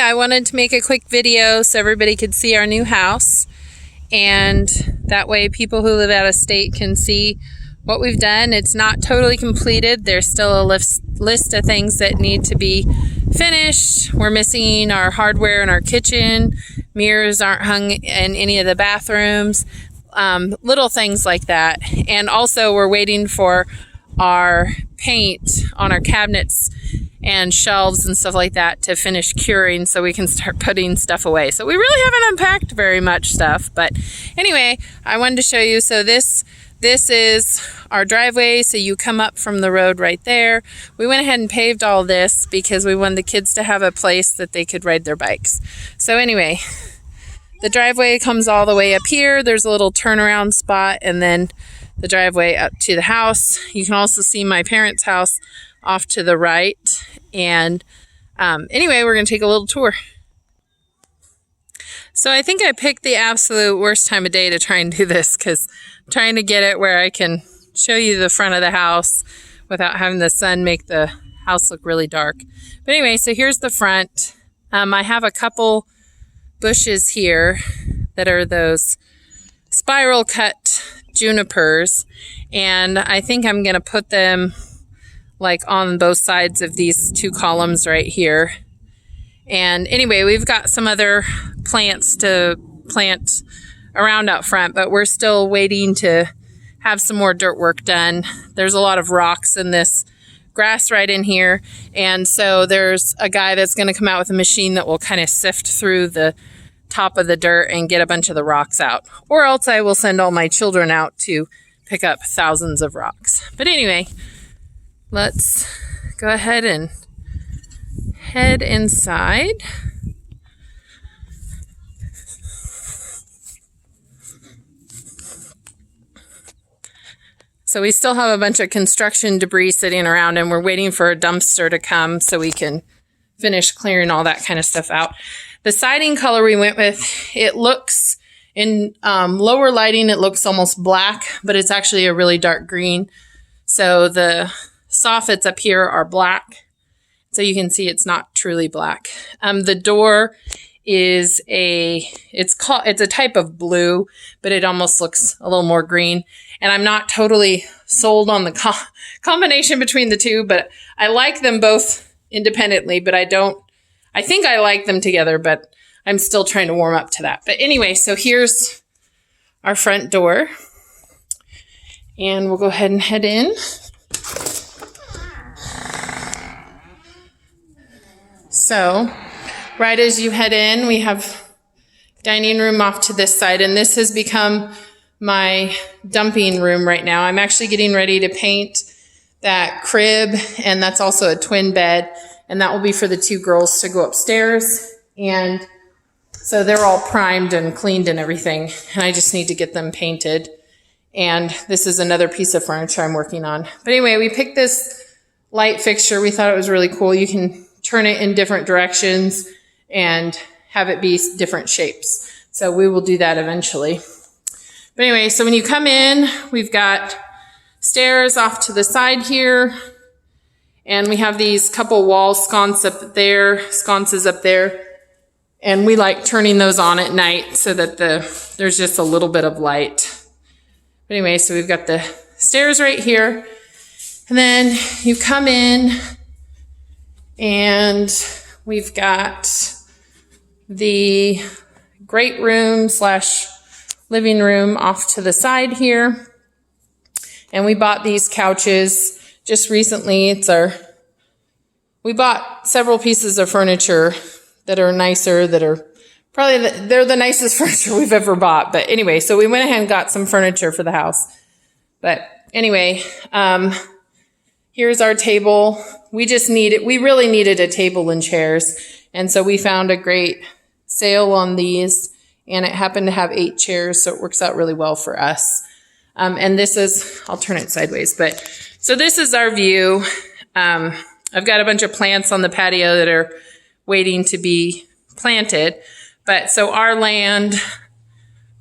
I wanted to make a quick video so everybody could see our new house, and that way people who live out of state can see what we've done. It's not totally completed. There's still a list of things that need to be finished. We're missing our hardware in our kitchen. Mirrors aren't hung in any of the bathrooms. Little things like that. And also we're waiting for our paint on our cabinets and shelves and stuff like that to finish curing so we can start putting stuff away. So we really haven't unpacked very much stuff, but anyway, I wanted to show you. So this is our driveway. So you come up from the road right there. We went ahead and paved all this because we wanted the kids to have a place that they could ride their bikes. So anyway, the driveway comes all the way up here. There's a little turnaround spot, and then the driveway up to the house. You can also see my parents' house off to the right. And anyway, we're going to take a little tour. So I think I picked the absolute worst time of day to try and do this, because I'm trying to get it where I can show you the front of the house without having the sun make the house look really dark. But anyway, so here's the front. I have a couple bushes here that are those spiral cut junipers, and I think I'm going to put them like on both sides of these two columns right here. And anyway, we've got some other plants to plant around out front, but we're still waiting to have some more dirt work done. There's a lot of rocks in this grass right in here, and so there's a guy that's going to come out with a machine that will kind of sift through the top of the dirt and get a bunch of the rocks out, or else I will send all my children out to pick up thousands of rocks. But anyway, let's go ahead and head inside. So we still have a bunch of construction debris sitting around, and we're waiting for a dumpster to come so we can finish clearing all that kind of stuff out. The siding color we went with, it looks in lower lighting, it looks almost black, but it's actually a really dark green. So the soffits up here are black, so you can see it's not truly black. The door is it's a type of blue, but it almost looks a little more green. And I'm not totally sold on the combination between the two, but I like them both independently, but I think I like them together, but I'm still trying to warm up to that. But anyway, so here's our front door, and we'll go ahead and head in. So right as you head in, we have dining room off to this side, and this has become my dumping room right now. I'm actually getting ready to paint that crib, and that's also a twin bed, and that will be for the two girls to go upstairs. And so they're all primed and cleaned and everything, and I just need to get them painted. And this is another piece of furniture I'm working on. But anyway, we picked this light fixture. We thought it was really cool. You can turn it in different directions and have it be different shapes. So we will do that eventually. But anyway, so when you come in, we've got stairs off to the side here, and we have these couple wall sconces up there, and we like turning those on at night so that there's just a little bit of light. But anyway, so we've got the stairs right here, and then you come in, and we've got the great room / living room off to the side here. And we bought these couches just recently. We bought several pieces of furniture that are nicer, that are probably they're the nicest furniture we've ever bought. But anyway, so we went ahead and got some furniture for the house. But anyway, here's our table. We really needed a table and chairs. And so we found a great sale on these, and it happened to have 8 chairs, so it works out really well for us. And this is, I'll turn it sideways, but so this is our view. I've got a bunch of plants on the patio that are waiting to be planted. But so our land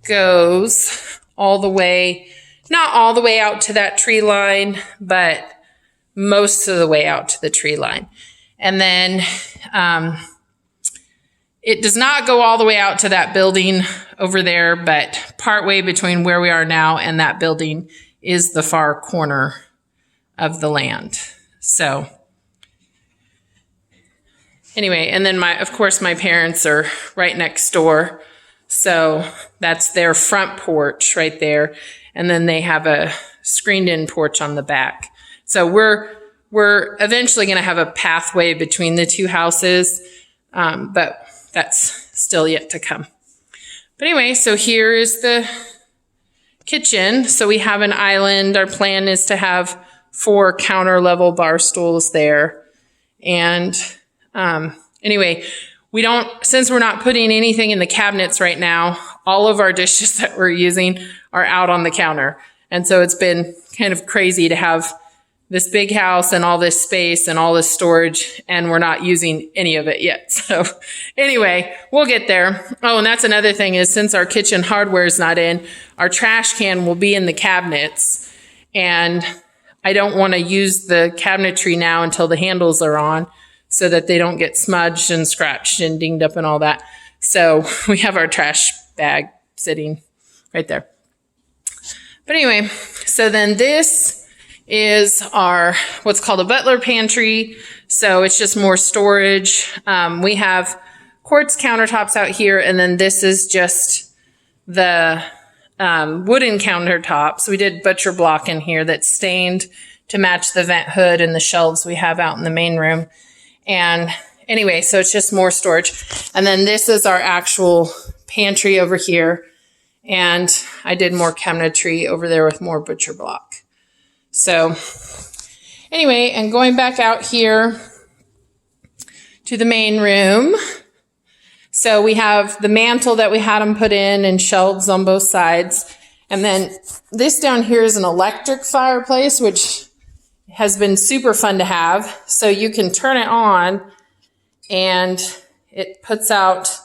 goes all the way, not all the way out to that tree line, but most of the way out to the tree line. And then it does not go all the way out to that building over there, but partway between where we are now and that building is the far corner of the land. So anyway, and then of course my parents are right next door. So that's their front porch right there. And then they have a screened in porch on the back. So we're eventually going to have a pathway between the two houses. But that's still yet to come. But anyway, so here is the kitchen. So we have an island. Our plan is to have 4 counter level bar stools there. And anyway, since we're not putting anything in the cabinets right now, all of our dishes that we're using are out on the counter. And so it's been kind of crazy to have this big house and all this space and all this storage, and we're not using any of it yet. So anyway, we'll get there. Oh, and that's another thing is since our kitchen hardware is not in, our trash can will be in the cabinets. And I don't want to use the cabinetry now until the handles are on so that they don't get smudged and scratched and dinged up and all that. So we have our trash bag sitting right there. But anyway, so then this is our what's called a butler pantry. So it's just more storage. We have quartz countertops out here, and then this is just the wooden countertops. We did butcher block in here that's stained to match the vent hood and the shelves we have out in the main room. And anyway, so it's just more storage. And then this is our actual pantry over here. And I did more cabinetry over there with more butcher block. So anyway, and going back out here to the main room. So we have the mantle that we had them put in and shelves on both sides. And then this down here is an electric fireplace, which has been super fun to have. So you can turn it on and it puts out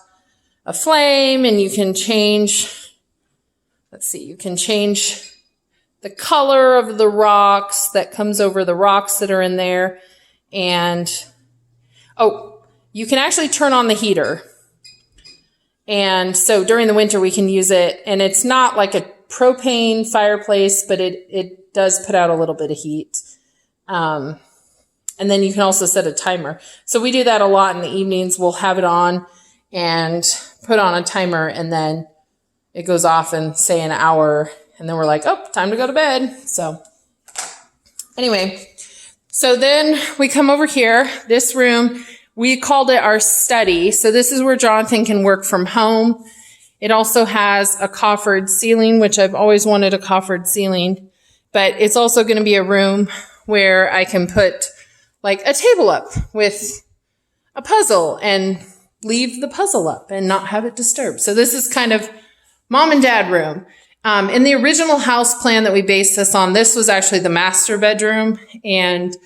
a flame, and you can change, you can change the color of the rocks that comes over the rocks that are in there. And, you can actually turn on the heater. And so during the winter we can use it. And it's not like a propane fireplace, but it does put out a little bit of heat. And then you can also set a timer. So we do that a lot in the evenings. We'll have it on and put on a timer, and then it goes off in, say, an hour. And then we're like, oh, time to go to bed. So anyway, so then we come over here. This room, we called it our study. So this is where Jonathan can work from home. It also has a coffered ceiling, which I've always wanted a coffered ceiling. But it's also going to be a room where I can put like a table up with a puzzle and leave the puzzle up and not have it disturbed. So this is kind of mom and dad room. In the original house plan that we based this on, this was actually the master bedroom, and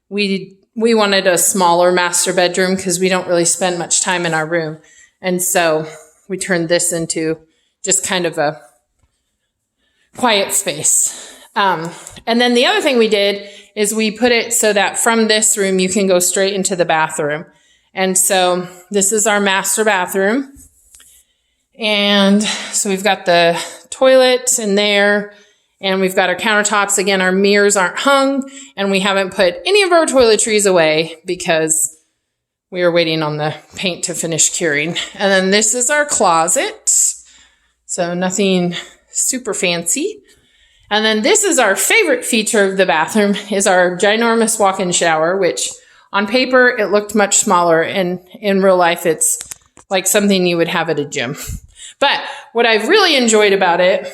we wanted a smaller master bedroom because we don't really spend much time in our room. And so we turned this into just kind of a quiet space. And then the other thing we did is we put it so that from this room you can go straight into the bathroom. And so this is our master bathroom. And so we've got the toilet in there, and we've got our countertops. Again, our mirrors aren't hung, and we haven't put any of our toiletries away because we are waiting on the paint to finish curing. And then this is our closet. So nothing super fancy. And then this is our favorite feature of the bathroom, is our ginormous walk-in shower, which on paper, it looked much smaller, and in real life, it's like something you would have at a gym. But what I've really enjoyed about it,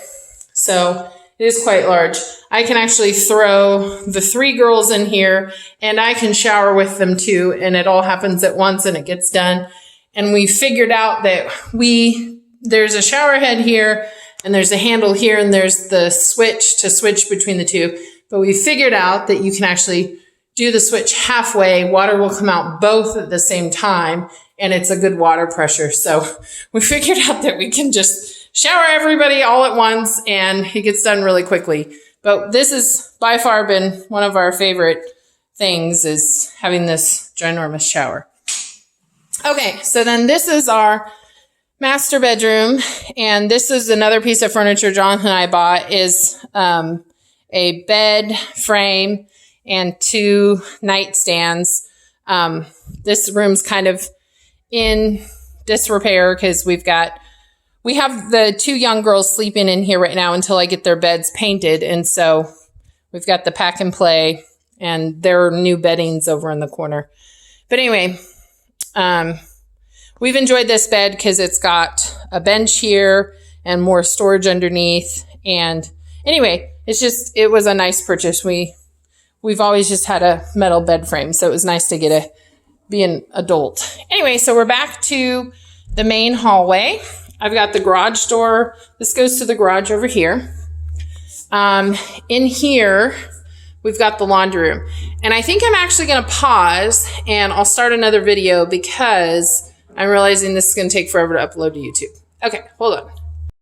so it is quite large. I can actually throw the 3 girls in here, and I can shower with them too, and it all happens at once and it gets done. And we figured out that there's a shower head here, and there's a handle here, and there's the switch to switch between the two. But we figured out that you can actually do the switch halfway. Water will come out both at the same time, and it's a good water pressure. So we figured out that we can just shower everybody all at once, and it gets done really quickly. But this has by far been one of our favorite things, is having this ginormous shower. Okay, so then this is our master bedroom, and this is another piece of furniture Jonathan and I bought is a bed frame and 2 nightstands. This room's kind of in disrepair because we have the 2 young girls sleeping in here right now until I get their beds painted, and so we've got the pack and play and their new beddings over in the corner. But anyway, we've enjoyed this bed because it's got a bench here and more storage underneath. And anyway, it was a nice purchase. We've always just had a metal bed frame, so it was nice to be an adult. Anyway, so we're back to the main hallway. I've got the garage door. This goes to the garage over here. In here, we've got the laundry room. And I think I'm actually going to pause and I'll start another video because I'm realizing this is going to take forever to upload to YouTube. Okay, hold on.